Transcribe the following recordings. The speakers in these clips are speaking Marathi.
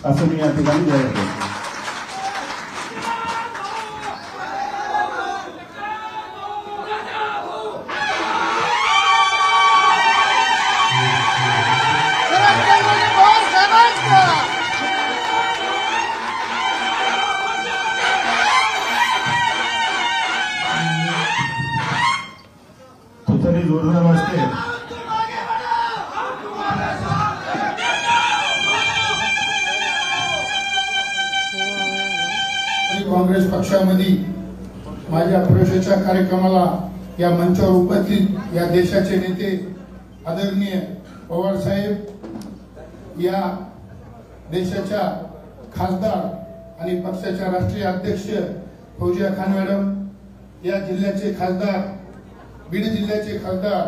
असं मी या ठिकाणी जाहीर करतो. तुतारी जोरदार वाजते. काँग्रेस पक्षामध्ये माझ्या प्रवेशाच्या कार्यक्रमाला या मंचावर उपस्थित या देशाचे नेते आदरणीय पवार साहेब, या देशाच्या खासदार आणि पक्षाच्या राष्ट्रीय अध्यक्ष फौजिया खान मॅडम, या जिल्ह्याचे खासदार, बीड जिल्ह्याचे खासदार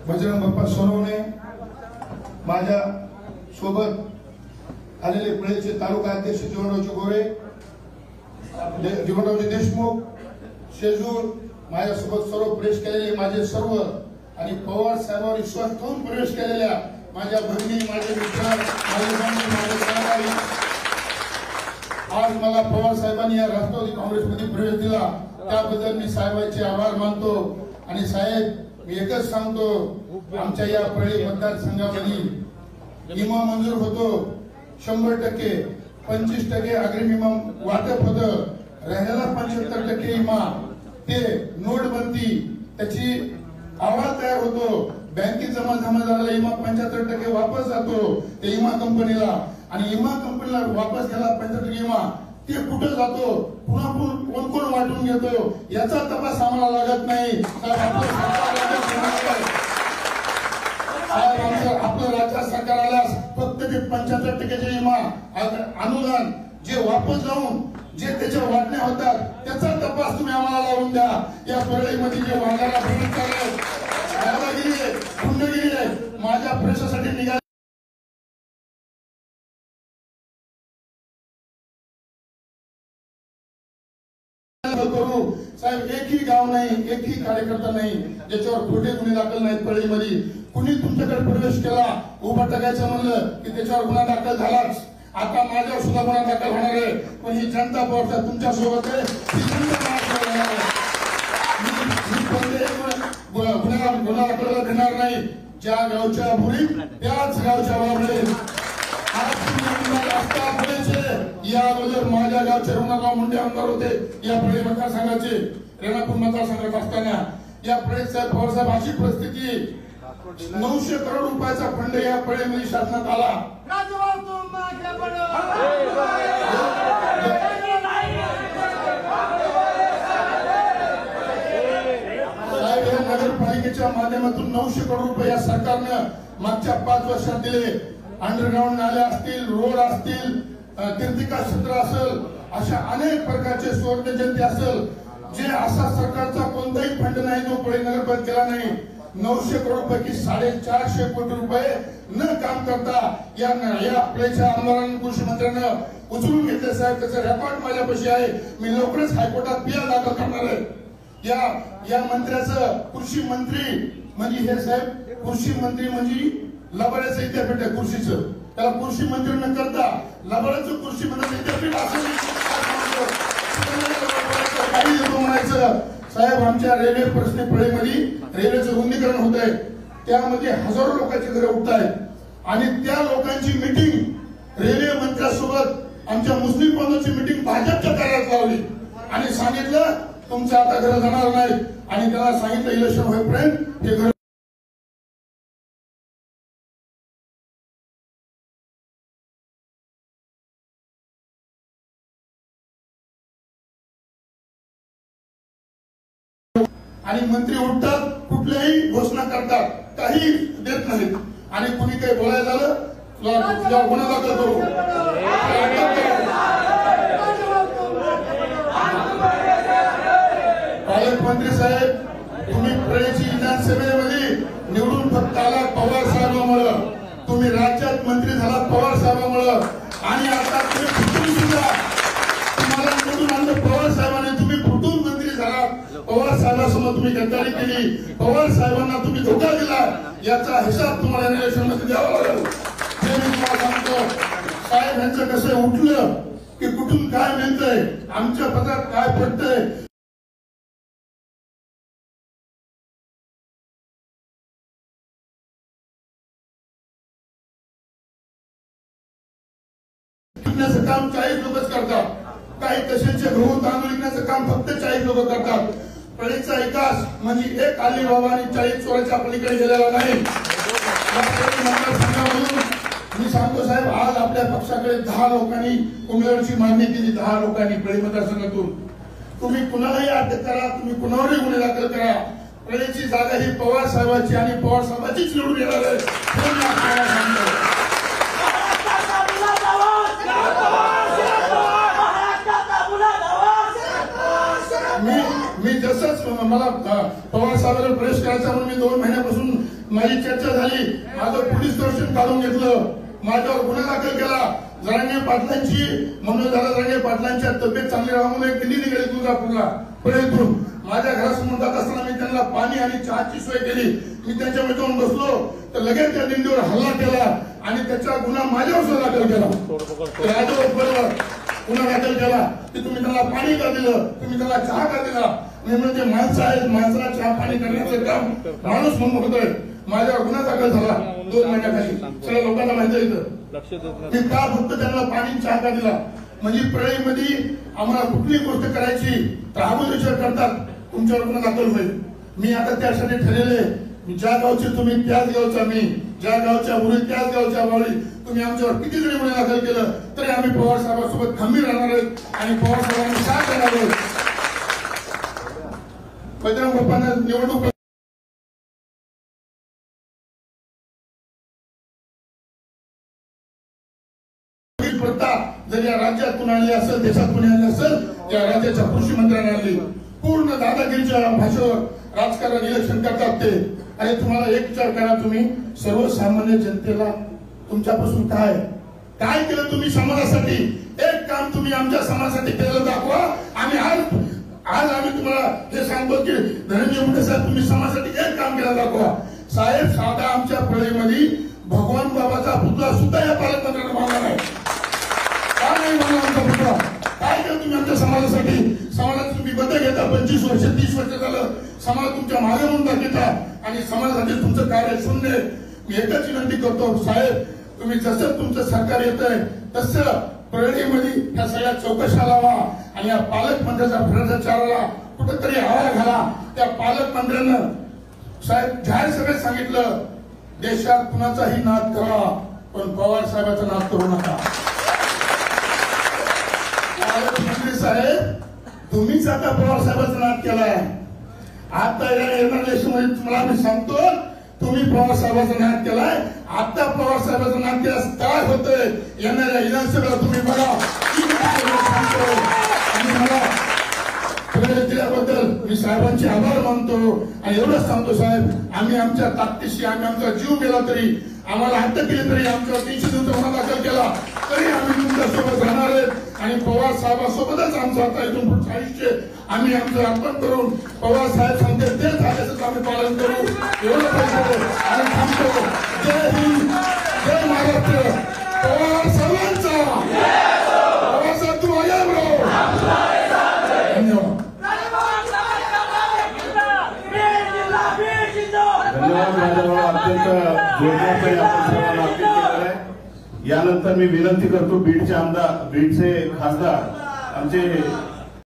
बजरंग बाप्पा सोनवणे, माझ्या सोबत आलेले पुणेचे तालुका अध्यक्ष जीवनरावजी गोरे, जीवनरावजी देशमुख, शेजूर, माझ्यासोबत सर्व प्रवेश केलेले माझे सर्व आणि पवार साहेबांवर विश्वास ठेवून प्रवेश केलेल्या माझ्या भगिनी, माझे मित्र, माझे बंधू, माझे सहकारी, आज मला पवार साहेबांनी या राष्ट्रवादी काँग्रेसमध्ये प्रवेश दिला त्याबद्दल मी साहेबांचे आभार मानतो. आणि साहेब, मी एकच सांगतो, आमच्या या परळी मतदारसंघामध्ये विमा मंजूर होतो 100%, 25% अग्रिम विमा वाटप होतं, राहिलेला 75% विमा ते नोटबंदी त्याची अहवाल तयार होतो, बँकेत जमा झालेला विमा 75% वापस जातो ते विमा कंपनीला, आणि विमा कंपनीला वापस गेला 75% विमा ते कुठे जातो, पुन्हा कोण कोण वाटून घेतो याचा तपास आम्हाला लागत नाही. आपलं राज्य सरकार आल्यास फक्त ते 75% विमा अनुदान जे वापस जाऊन जे त्याच्या वाटण्या होतात त्याचा तपास तुम्ही आम्हाला लावून द्या. या परळीमध्ये जे वाघाला दादागिरी, गुंडगिरी आहे, माझ्या प्रवेशासाठी निघाले करू साहेब. एकही गाव नाही, एकही कार्यकर्ता नाही ज्याच्यावर खोटे गुन्हे दाखल नाहीत. परळीमध्ये कुणी तुमच्याकडे प्रवेश केला, उभा टाकायचं म्हणलं की त्याच्यावर गुन्हा दाखल झालाच. आता माझ्यावर सुद्धा गुन्हा दाखल होणार आहे, पण ही जनता पवार तुमच्या सोबत आहे. गुन्हा दाखल देणार नाही. ज्या गावच्या भुरी त्याच गावच्या वावडे. या अगोदर माझ्या गावचे रघुनाथराव मुंडे आमदार होते या परळी मतदारसंघाचे. रेणापूर मतदारसंघात असताना या परळी साहेब, पवार साहेब, अशी परिस्थिती 900 करोड रुपयाचा फंड या परळीमध्ये शासनात आला. नगरपालिकेच्या माध्यमातून 900 करोड रुपये या सरकारनं मागच्या 5 वर्षात दिले. अंडरग्राउंड नाले असतील, रोड असतील, तीर्थिका क्षेत्र असेल, अशा अनेक प्रकारचे सुवर्ण जयंती असेल, जे असा सरकारचा कोणताही फंड नाही जो परळी नगरपालिकेत केला नाही. 900 करोड पैकी 450 कोटी रुपये न काम करता या आपल्याच्या आमदारांनी, कृषी मंत्र्यांना उचलून घेतले. साहेब, त्याचा रेकॉर्ड माझ्यापाशी आहे. मी लवकरच हायकोर्टात पिया दाखल करणार आहे. या मंत्र्याचं, कृषी मंत्री म्हणजे हे साहेब, कृषी मंत्री म्हणजे लबाड्याचं विद्यापीठ आहे कृषीचं, त्याला कृषी मंत्री न करता लबाड्याचं कृषी मंत्री विद्यापीठ असं म्हणायचं. साहेब, आमच्या रेल्वे प्रश्न परळीमध्ये रेल्वेचं रुंदीकरण होत आहे, त्यामध्ये हजारो लोकांची घरे उठत आहेत, आणि त्या लोकांची मिटिंग रेल्वे मंत्र्यासोबत आमच्या मुस्लिम बांधवांची मिटिंग भाजपच्या कार्यालयात लावली आणि सांगितलं तुमचं आता घर जाणार नाही. आणि त्याला सांगितलं इलेक्शन होईपर्यंत हे घर आणि मंत्री उठतात, कुठल्याही घोषणा करतात, काही देत नाहीत. आणि कुणी काही बोलायला झालं तुला गुन्हा दाखल करू. पालकमंत्री साहेब, तुम्ही परळीची विधानसभेमध्ये निवडून फक्त आला पवार साहेबांमुळे, तुम्ही राज्यात मंत्री झाला पवार साहेबांमुळे, आणि आता तुम्ही सुद्धा तुम्हाला निवडून आणलं पवार साहेबांनी, तुम्ही फुटून मंत्री झाला. पवार साहेबांसमोर तुम्ही गद्दारी केली, पवार साहेबांना तुम्ही धोका दिला, याचा हिसाब तुम्हाला इलेक्शन मध्ये द्यावा लागेल. हे मी तुम्हाला सांगतो. साहेब यांचं कसं उठलं की कुठून काय मिळतंय, आमच्या पत्रात काय पडतंय, विकण्याचं काम 40 लोकच करतात. काही तसेचे गहू तांदूळ विकण्याचं काम फक्त 40 लोक करतात. प्रळीचा विकास म्हणजे एक अलिबाबा आणि 40 चोराच्या पलीकडे गेलेला नाही. मी सांगतो साहेब, आज आपल्या पक्षाकडे 10 लोकांनी उमेदवाराची मागणी केली. 10 लोकांनी प्रळी मतदारसंघातून. तुम्ही कुणालाही अटक करा, तुम्ही कुणावरही गुन्हे दाखल करा, प्रळीची जागा ही पवार साहेबांची आणि पवार साहेबांचीच निवडून येणार आहे हे मी आपल्याला सांगतो. मी जसंच मला पवार साहेबांना प्रवेश करायचा म्हणून मी 2 महिन्यापासून माझी चर्चा झाली. माझं पोलीस स्टेशन काढून घेतलं, माझ्यावर गुन्हा दाखल केला. जरांगे पाटलांची म्हणून झाला, जरांगे पाटलांच्या तब्येत चांगली राहा म्हणून दिल्ली निघाली तुळजापूरला पुण्यातून. माझ्या घरासमोर जात असताना मी त्यांना पाणी आणि चहाची सोय केली. मी त्यांच्यामध्ये जाऊन बसलो तर लगेच त्या दिंडीवर हल्ला केला आणि त्याचा गुन्हा माझ्यावर सुद्धा दाखल केला. बरोबर गुन्हा दाखल केला की तुम्ही त्याला पाणी का दिलं, तुम्ही त्याला चहा का दिला. म्हणजे माणसं आहेत, माणसाला चहा पाणी करण्याचं काम माणूस म्हणून होतोय. माझ्यावर गुन्हा दाखल झाला 2 महिन्याखाली. सगळ्या लोकांना माहिती आहे मी का फक्त त्यांना पाणी चहा का दिला. म्हणजे प्रळीमध्ये आम्हाला कुठली गोष्ट करायची तर अगोदर विचार करतात तुमच्यावर गुन्हा दाखल होईल. मी आता त्यासाठी ठरलेले, ज्या गावचे तुम्ही त्याच गावचा मी, ज्या गावच्या मुली त्याच गावच्या बावळी, तुम्ही आमच्यावर किती जरी गुन्हे दाखल केलं तरी आम्ही पवार साहेबांसोबत खंबीर राहणार आहोत आणि पवार साहेबांनी साथ देणार आहोत. बजरंग बाप्पांना निवडणूक प्रथा जर या राज्यातून आली असेल, देशातून आली असेल, या राज्याच्या कृषी मंत्र्यांना आली. पूर्ण दादागिरीच्या भाषेवर राजकारण इलेक्शन करतात ते. आणि तुम्हाला एक विचार करा, तुम्ही सर्वसामान्य जनतेला तुमच्यापासून काय काय केलं तुम्ही समाजासाठी. एक काम तुम्ही आमच्या समाजासाठी केलं दाखवा. आम्ही आज आम्ही तुम्हाला हे सांगतो की धनंजय मुंडे साहेब तुम्ही समाजासाठी एक काम केलं दाखवा. साहेब साधा आमच्या प्रळीमध्ये भगवान बाबाचा पुतळा सुद्धा या पालकमंत्र्यांना बांधला नाही. का नाही बांधला आमचा पुतळा? काय केलं तुम्ही आमच्या समाजासाठी. समाजात तुम्ही बदल घेता, 25 वर्ष 30 वर्ष झालं समाज तुमच्या मागे म्हणून दाखवता आणि समाजासाठी तुमचं कार्य शून्य. मी एकच विनंती करतो साहेब, तुम्ही जसं तुमचं सरकार येतंय तसं प्रळीमध्ये ह्या सगळ्या चौकशा लावा आणि या पालकमंत्र्याचा भ्रष्टाचाराला कुठेतरी आळा घाला. त्या पालकमंत्र्यांना साहेब जाहीर सभेत सांगितलं, देशात कुणाचाही नाद करा पण पवार साहेबांचा नाद करू नका. पालकमंत्री साहेब तुम्हीच आता पवार साहेबांचा नाद केलाय. आता येणार इलेक्शनमध्ये तुम्हाला मी सांगतो, तुम्ही पवार साहेबांचा नाद केलाय. आता पवार साहेबांचा नाद केल्यास काय होतंय येणाऱ्या विधानसभेला तुम्ही बघा. आणि मला दिल्याबद्दल मी साहेबांचे आभार मानतो आणि एवढंच सांगतो साहेब, आम्ही आमच्या ताकदीशी आम्ही आमचा जीव गेला तरी, आम्हाला हत्या केली तरी, आमच्या 300 दिवसाचा गुन्हा दाखल केला तरी आम्ही तुमच्यासोबत राहणार आहेत आणि पवार साहेबांसोबतच आमचं आता इथून पुढचं आयुष्य आम्ही आमचं अर्पण करून पवार साहेब सांगते ते झाल्याचं आम्ही पालन करू. एवढं पाहिजे आणि थांबतो. जय हिंद, जय महाराष्ट्र. पवार सर्वांचा. पवार साहेब तू आया ब्रो. धन्यवाद. धन्यवाद. अत्यंत जोरदारपणे आपण सर्वांना अपील केलेलं आहे. यानंतर मी विनंती करतो बीडचे आमदार, बीडचे खासदार आमचे